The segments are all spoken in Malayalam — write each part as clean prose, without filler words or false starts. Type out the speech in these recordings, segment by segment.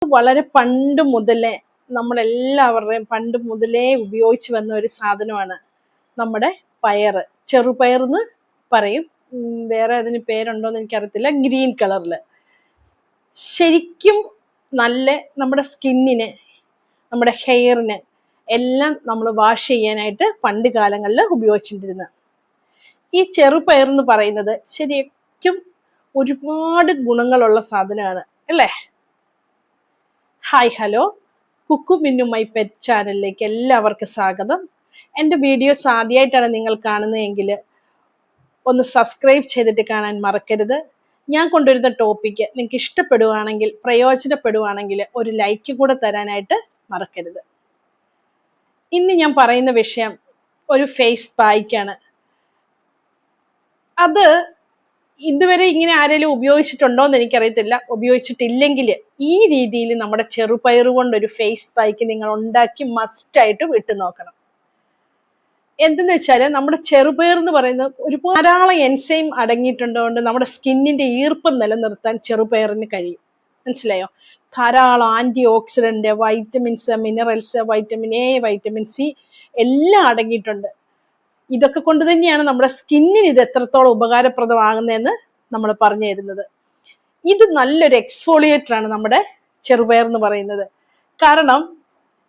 വളരെ പണ്ട് മുതലേ നമ്മളെല്ലാവരുടെയും പണ്ട് മുതലേ ഉപയോഗിച്ച് വന്ന ഒരു സാധനമാണ് നമ്മുടെ പയറ്. ചെറുപയർ എന്ന് പറയും. വേറെ അതിന് പേരുണ്ടോന്ന് എനിക്കറിയത്തില്ല. ഗ്രീൻ കളറിൽ ശരിക്കും നല്ല നമ്മുടെ സ്കിന്നിന്, നമ്മുടെ ഹെയറിന് എല്ലാം നമ്മൾ വാഷ് ചെയ്യാനായിട്ട് പണ്ട് കാലങ്ങളിൽ ഉപയോഗിച്ചിട്ടിരുന്നത്. ഈ ചെറുപയർ എന്ന് പറയുന്നത് ശരിക്കും ഒരുപാട് ഗുണങ്ങളുള്ള സാധനമാണ് അല്ലേ? Hi hello, Kukku Minnu my pet ചാനലിലേക്ക് എല്ലാവർക്കും സ്വാഗതം. എൻ്റെ വീഡിയോസ് ആദ്യമായിട്ടാണ് നിങ്ങൾ കാണുന്നതെങ്കിൽ ഒന്ന് സബ്സ്ക്രൈബ് ചെയ്തിട്ട് കാണാൻ മറക്കരുത്. ഞാൻ കൊണ്ടുവരുന്ന ടോപ്പിക്ക് നിങ്ങൾക്ക് ഇഷ്ടപ്പെടുവാണെങ്കിൽ, പ്രയോജനപ്പെടുവാണെങ്കിൽ ഒരു ലൈക്ക് കൂടെ തരാനായിട്ട് മറക്കരുത്. ഇന്ന് ഞാൻ പറയുന്ന വിഷയം ഒരു ഫേസ് പായ്ക്കാണ്. അത് ഇതുവരെ ഇങ്ങനെ ആരെങ്കിലും ഉപയോഗിച്ചിട്ടുണ്ടോ എന്ന് എനിക്കറിയത്തില്ല. ഉപയോഗിച്ചിട്ടില്ലെങ്കിൽ ഈ രീതിയിൽ നമ്മുടെ ചെറുപയർ കൊണ്ടൊരു ഫേസ് പായ്ക്ക് നിങ്ങൾ ഉണ്ടാക്കി മസ്റ്റായിട്ട് വിട്ടു നോക്കണം. എന്തെന്ന് വെച്ചാൽ നമ്മുടെ ചെറുപയർ എന്ന് പറയുന്നത് ഒരുപാട് ധാരാളം എൻസൈം അടങ്ങിയിട്ടുണ്ടോണ്ട് നമ്മുടെ സ്കിന്നിന്റെ ഈർപ്പം നിലനിർത്താൻ ചെറുപയറിന് കഴിയും. മനസ്സിലായോ? ധാരാളം antioxidant, vitamins, minerals, vitamin A, vitamin C എല്ലാം അടങ്ങിയിട്ടുണ്ട്. ഇതൊക്കെ കൊണ്ട് തന്നെയാണ് നമ്മുടെ സ്കിന്നിന് ഇത് എത്രത്തോളം ഉപകാരപ്രദമാകുന്നതെന്ന് നമ്മൾ പറഞ്ഞു തരുന്നത്. ഇത് നല്ലൊരു എക്സ്ഫോളിയേറ്റർ ആണ് നമ്മുടെ ചെറുപയർ എന്ന് പറയുന്നത്. കാരണം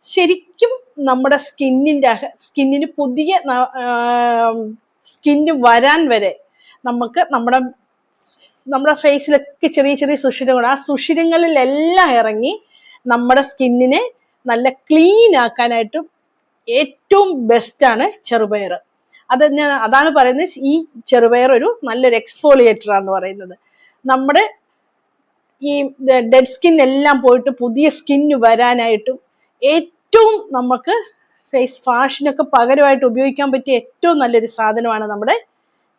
ശരിക്കും നമ്മുടെ സ്കിന്നിന് പുതിയ സ്കിന്ന് വരാൻ വരെ നമുക്ക് നമ്മുടെ ഫേസിലൊക്കെ ചെറിയ ചെറിയ സുഷിരങ്ങൾ, ആ സുഷിരങ്ങളിലെല്ലാം ഇറങ്ങി നമ്മുടെ സ്കിന്നിനെ നല്ല ക്ലീൻ ആക്കാനായിട്ടും ഏറ്റവും ബെസ്റ്റാണ് ചെറുപയർ. അതാണ് പറയുന്നത്, ഈ ചെറുപയർ ഒരു നല്ലൊരു എക്സ്ഫോളിയേറ്റർ ആണെന്ന് പറയുന്നത്. നമ്മുടെ ഈ ഡെഡ് സ്കിൻ എല്ലാം പോയിട്ട് പുതിയ സ്കിന്ന് വരാനായിട്ടും ഏറ്റവും നമുക്ക് ഫേസ് വാഷിനൊക്കെ പകരമായിട്ട് ഉപയോഗിക്കാൻ പറ്റിയ ഏറ്റവും നല്ലൊരു സാധനമാണ് നമ്മുടെ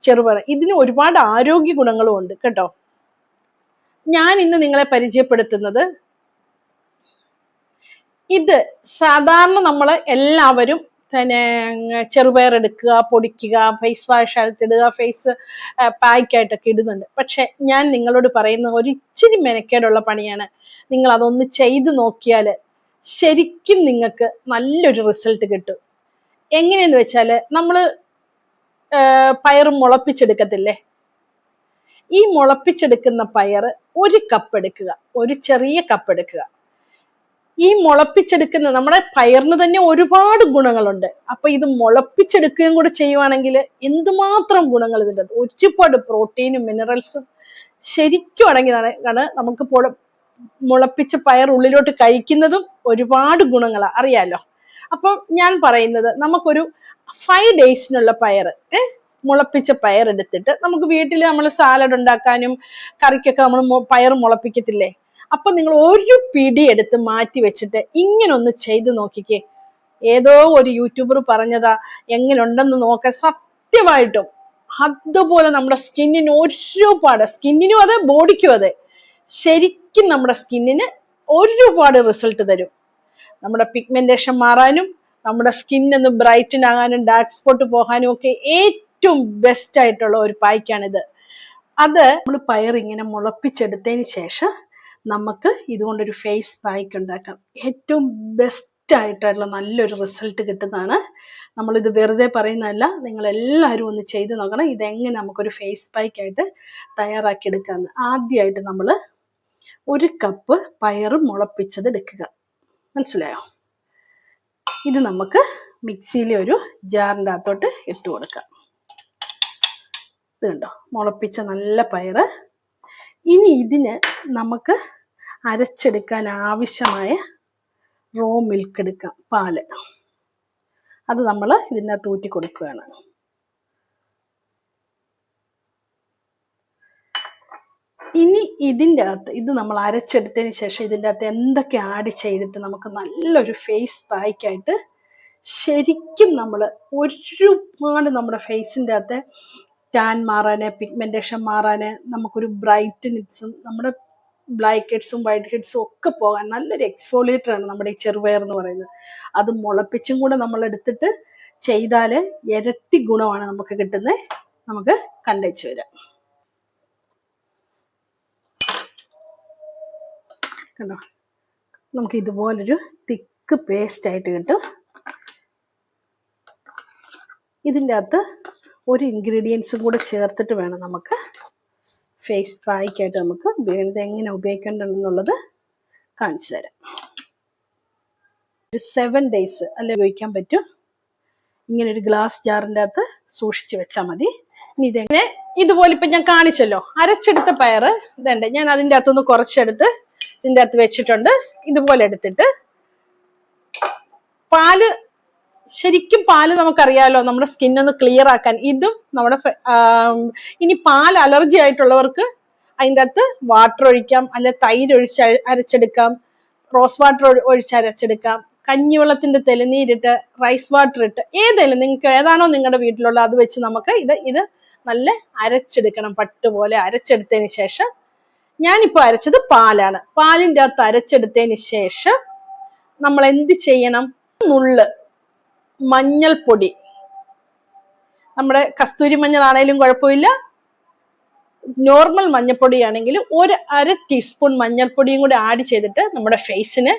ചെറുപയർ. ഇതിന് ഒരുപാട് ആരോഗ്യ ഗുണങ്ങളും ഉണ്ട് കേട്ടോ. ഞാൻ ഇന്ന് നിങ്ങളെ പരിചയപ്പെടുത്തുന്നത്, ഇത് സാധാരണ നമ്മൾ എല്ലാവരും തന്നെ ചെറുപയർ എടുക്കുക, പൊടിക്കുക, ഫേസ് വാഷ് ആയിട്ട് ഇടുക, ഫേസ് പായ്ക്കായിട്ടൊക്കെ ഇടുന്നുണ്ട്. പക്ഷെ ഞാൻ നിങ്ങളോട് പറയുന്ന ഒരു ഇച്ചിരി മെനക്കേടുള്ള പണിയാണ്. നിങ്ങൾ അതൊന്ന് ചെയ്ത് നോക്കിയാൽ ശരിക്കും നിങ്ങൾക്ക് നല്ലൊരു റിസൾട്ട് കിട്ടും. എങ്ങനെയെന്ന് വെച്ചാൽ, നമ്മൾ പയർ മുളപ്പിച്ചെടുക്കത്തില്ലേ? ഈ മുളപ്പിച്ചെടുക്കുന്ന പയർ ഒരു കപ്പ് എടുക്കുക, ഒരു ചെറിയ കപ്പ് എടുക്കുക. ഈ മുളപ്പിച്ചെടുക്കുന്ന നമ്മുടെ പയറിന് തന്നെ ഒരുപാട് ഗുണങ്ങളുണ്ട്. അപ്പൊ ഇത് മുളപ്പിച്ചെടുക്കുകയും കൂടെ ചെയ്യുവാണെങ്കിൽ എന്തുമാത്രം ഗുണങ്ങൾ ഇതിൻ്റെ, ഒരുപാട് പ്രോട്ടീനും മിനറൽസും ശരിക്കും അടങ്ങിയതാണ്. നമുക്ക് മുളപ്പിച്ച പയർ ഉള്ളിലോട്ട് കഴിക്കുന്നതും ഒരുപാട് ഗുണങ്ങളാണ്, അറിയാലോ. അപ്പം ഞാൻ പറയുന്നത്, നമുക്കൊരു 5 ഡേയ്സിനുള്ള പയർ, മുളപ്പിച്ച പയർ എടുത്തിട്ട് നമുക്ക് വീട്ടിൽ നമ്മൾ സാലഡ് ഉണ്ടാക്കാനും കറിക്കൊക്കെ നമ്മൾ പയർ മുളപ്പിക്കത്തില്ലേ? അപ്പൊ നിങ്ങൾ ഒരു പിടി എടുത്ത് മാറ്റി വെച്ചിട്ട് ഇങ്ങനെ ഒന്ന് ചെയ്ത് നോക്കിക്കേ. ഏതോ ഒരു യൂട്യൂബർ പറഞ്ഞതാ, എങ്ങനെ ഉണ്ടെന്ന് നോക്കാൻ. സത്യമായിട്ടും അതുപോലെ നമ്മുടെ സ്കിന്നിനും അതെ, ബോഡിക്കും അതെ, ശരിക്കും നമ്മുടെ സ്കിന്നിന് ഒരുപാട് റിസൾട്ട് തരും. നമ്മുടെ പിഗ്മെന്റേഷൻ മാറാനും, നമ്മുടെ സ്കിന്നൊന്ന് ബ്രൈറ്റൻ ആകാനും, ഡാർക്ക് സ്പോട്ട് പോകാനും ഒക്കെ ഏറ്റവും ബെസ്റ്റ് ആയിട്ടുള്ള ഒരു പായ്ക്കാണിത്. അത് നമ്മൾ പയർ ഇങ്ങനെ മുളപ്പിച്ചെടുത്തതിന് ശേഷം നമുക്ക് ഇതുകൊണ്ടൊരു ഫേസ് പായ്ക്ക് ഉണ്ടാക്കാം. ഏറ്റവും ബെസ്റ്റ് ആയിട്ടുള്ള നല്ലൊരു റിസൾട്ട് കിട്ടുന്നതാണ്. നമ്മളിത് വെറുതെ പറയുന്നതല്ല, നിങ്ങൾ എല്ലാവരും ഒന്ന് ചെയ്ത് നോക്കണം. ഇതെങ്ങനെ നമുക്കൊരു ഫേസ് പായ്ക്കായിട്ട് തയ്യാറാക്കി എടുക്കാമെന്ന്. ആദ്യമായിട്ട് നമ്മൾ 1 കപ്പ് പയർ മുളപ്പിച്ചത് എടുക്കുക. മനസ്സിലായോ? ഇത് നമുക്ക് മിക്സിയിലെ ഒരു ജാറിൻ്റെ അകത്തോട്ട് ഇട്ട് കൊടുക്കാം. ഇത് കണ്ടോ, മുളപ്പിച്ച നല്ല പയർ. ഇനി ഇതിന് നമുക്ക് അരച്ചെടുക്കാൻ ആവശ്യമായ റോ മിൽക്ക് എടുക്കാം, പാല്. അത് നമ്മൾ ഇതിനകത്ത് ഊറ്റി കൊടുക്കുകയാണ്. ഇനി ഇതിൻ്റെ അകത്ത്, ഇത് നമ്മൾ അരച്ചെടുത്തതിന് ശേഷം ഇതിൻ്റെ അകത്ത് എന്തൊക്കെ ആഡ് ചെയ്തിട്ട് നമുക്ക് നല്ലൊരു ഫേസ് പായ്ക്കായിട്ട് ശരിക്കും നമ്മൾ ഒരുപാട് നമ്മുടെ ഫേസിൻ്റെ അകത്ത് ടാൻ മാറാന്, പിഗ്മെന്റേഷൻ മാറാന്, നമുക്കൊരു ബ്രൈറ്റ്നെസ്സും നമ്മുടെ ബ്ലാക്ക് ഹെഡ്സും വൈറ്റ് ഹെഡ്സും ഒക്കെ പോകാൻ നല്ലൊരു എക്സ്ഫോളിയേറ്റർ ആണ് നമ്മുടെ ഈ ചെറുപയർ എന്ന് പറയുന്നത്. അത് മുളപ്പിച്ചും കൂടെ നമ്മൾ എടുത്തിട്ട് ചെയ്താൽ ഇരട്ടി ഗുണമാണ് നമുക്ക് കിട്ടുന്നത്. നമുക്ക് കണ്ടേച്ചു വരാം. കണ്ടോ, നമുക്ക് ഇതുപോലൊരു തിക്ക് പേസ്റ്റ് ആയിട്ട് കിട്ടും. ഇതിൻ്റെ അകത്ത് ഒരു ഇൻഗ്രീഡിയൻസും കൂടെ ചേർത്തിട്ട് വേണം നമുക്ക് ഫേസ് പായ്ക്കായിട്ട് നമുക്ക് ഇത് എങ്ങനെ ഉപയോഗിക്കേണ്ടതെന്നുള്ളത് കാണിച്ചു തരാം. ഒരു 7 days അല്ലെ ഉപയോഗിക്കാൻ പറ്റും. ഇങ്ങനെ ഒരു ഗ്ലാസ് ജാറിൻ്റെ അകത്ത് സൂക്ഷിച്ചു വെച്ചാൽ മതി. ഇനി ഇതെങ്ങനെ ഇതുപോലെ ഇപ്പം ഞാൻ കാണിച്ചല്ലോ, അരച്ചെടുത്ത പയറ് ഇതുണ്ട്. ഞാൻ അതിൻ്റെ അകത്തുനിന്ന് കുറച്ചെടുത്ത് ഇതിൻ്റെ അകത്ത് വെച്ചിട്ടുണ്ട്. ഇതുപോലെ എടുത്തിട്ട് പാല്, ശരിക്കും പാല് നമുക്കറിയാലോ നമ്മുടെ സ്കിന്നൊന്ന് ക്ലിയർ ആക്കാൻ. ഇതും നമ്മുടെ ഇനി പാൽ അലർജി ആയിട്ടുള്ളവർക്ക് അതിൻ്റെ അകത്ത് വാട്ടർ ഒഴിക്കാം, അല്ലെ തൈര് ഒഴിച്ച് അരച്ചെടുക്കാം, റോസ് വാട്ടർ ഒഴിച്ച് അരച്ചെടുക്കാം, കഞ്ഞിവെള്ളത്തിന്റെ തെളിനീരിട്ട്, റൈസ് വാട്ടർ ഇട്ട്, ഏതെങ്കിലും നിങ്ങൾക്ക് ഏതാണോ നിങ്ങളുടെ വീട്ടിലുള്ള അത് വെച്ച് നമുക്ക് ഇത് നല്ല അരച്ചെടുക്കണം. പട്ടുപോലെ അരച്ചെടുത്തതിന് ശേഷം, ഞാനിപ്പോൾ അരച്ചത് പാലാണ്. പാലിൻ്റെ അകത്ത് അരച്ചെടുത്തതിന് ശേഷം നമ്മൾ എന്ത് ചെയ്യണം? നുള്ള് മഞ്ഞൾപ്പൊടി, നമ്മുടെ കസ്തൂരി മഞ്ഞളാണേലും കുഴപ്പമില്ല, നോർമൽ മഞ്ഞൾപ്പൊടിയാണെങ്കിൽ ഒരു 1/2 ടീസ്പൂൺ മഞ്ഞൾപ്പൊടിയും കൂടി ആഡ് ചെയ്തിട്ട് നമ്മുടെ ഫേസിന്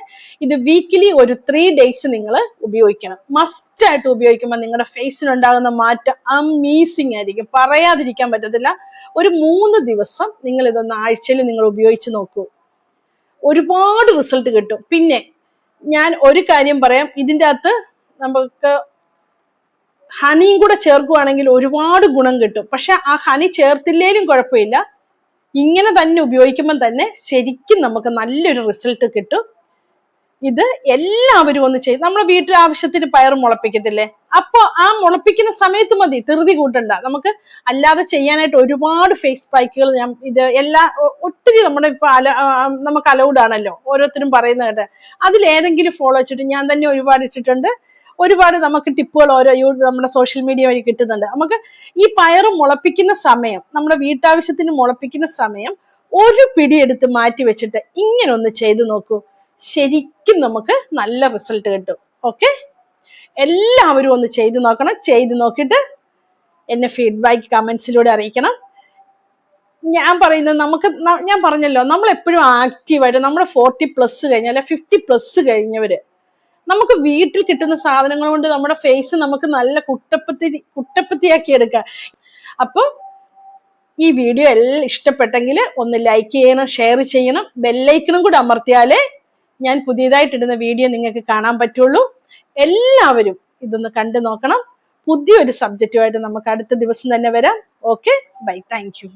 ഇത് വീക്കിലി ഒരു 3 days നിങ്ങൾ ഉപയോഗിക്കണം. മസ്റ്റ് ആയിട്ട് ഉപയോഗിക്കുമ്പോൾ നിങ്ങളുടെ ഫേസിനുണ്ടാകുന്ന മാറ്റം അമേസിങ് ആയിരിക്കും, പറയാതിരിക്കാൻ പറ്റത്തില്ല. ഒരു 3 ദിവസം നിങ്ങൾ ഇതൊന്ന് ആഴ്ചയിൽ നിങ്ങൾ ഉപയോഗിച്ച് നോക്കൂ, ഒരുപാട് റിസൾട്ട് കിട്ടും. പിന്നെ ഞാൻ ഒരു കാര്യം പറയാം, ഇതിൻ്റെ അകത്ത് നമുക്ക് ഹണിയും കൂടെ ചേർക്കുകയാണെങ്കിൽ ഒരുപാട് ഗുണം കിട്ടും. പക്ഷെ ആ ഹണി ചേർത്തില്ലേലും കുഴപ്പമില്ല, ഇങ്ങനെ തന്നെ ഉപയോഗിക്കുമ്പോൾ തന്നെ ശരിക്കും നമുക്ക് നല്ലൊരു റിസൾട്ട് കിട്ടും. ഇത് എല്ലാവരും ഒന്ന് ചെയ്ത്, നമ്മുടെ വീട്ടിൽ ആവശ്യത്തിന് പയർ മുളപ്പിക്കത്തില്ലേ, അപ്പൊ ആ മുളപ്പിക്കുന്ന സമയത്ത് മതി, ധൃതി കൂട്ടണ്ട. നമുക്ക് അല്ലാതെ ചെയ്യാനായിട്ട് ഒരുപാട് ഫേസ് പാക്കുകൾ ഒത്തിരി നമ്മുടെ ഇപ്പൊ നമുക്ക് അലൗഡ് ആണല്ലോ, ഓരോരുത്തരും പറയുന്ന കേട്ട്. അതിലേതെങ്കിലും ഫോളോ വെച്ചിട്ട് ഞാൻ തന്നെ ഒരുപാട് ഇട്ടിട്ടുണ്ട്. ഒരുപാട് നമുക്ക് ടിപ്പുകൾ നമ്മുടെ സോഷ്യൽ മീഡിയ വഴി കിട്ടുന്നുണ്ട്. നമുക്ക് ഈ പയറ് മുളപ്പിക്കുന്ന സമയം, നമ്മുടെ വീട്ടാവശ്യത്തിന് മുളപ്പിക്കുന്ന സമയം ഒരു പിടി എടുത്ത് മാറ്റി വെച്ചിട്ട് ഇങ്ങനെ ഒന്ന് ചെയ്തു നോക്കൂ, ശരിക്കും നമുക്ക് നല്ല റിസൾട്ട് കിട്ടും. ഓക്കെ, എല്ലാവരും ഒന്ന് ചെയ്തു നോക്കണം. ചെയ്തു നോക്കിയിട്ട് എന്നെ ഫീഡ്ബാക്ക് കമന്റ്സിലൂടെ അറിയിക്കണം. ഞാൻ പറയുന്നത് ഞാൻ പറഞ്ഞല്ലോ, നമ്മൾ എപ്പോഴും ആക്റ്റീവായിട്ട്, നമ്മുടെ 40+ കഴിഞ്ഞ അല്ലെ 50+ കഴിഞ്ഞവര് നമുക്ക് വീട്ടിൽ കിട്ടുന്ന സാധനങ്ങൾ കൊണ്ട് നമ്മുടെ ഫേസ് നമുക്ക് നല്ല കുട്ടപ്പത്തിയാക്കി എടുക്കാം. അപ്പോൾ ഈ വീഡിയോ എല്ലാം ഇഷ്ടപ്പെട്ടെങ്കിൽ ഒന്ന് ലൈക്ക് ചെയ്യണം, ഷെയർ ചെയ്യണം, ബെല്ലൈക്കണും കൂടെ അമർത്തിയാലേ ഞാൻ പുതിയതായിട്ടിടുന്ന വീഡിയോ നിങ്ങൾക്ക് കാണാൻ പറ്റുള്ളൂ. എല്ലാവരും ഇതൊന്ന് കണ്ടു നോക്കണം. പുതിയൊരു സബ്ജക്റ്റുമായിട്ട് നമുക്ക് അടുത്ത ദിവസം തന്നെ വരാം. Okay, bye, thank U.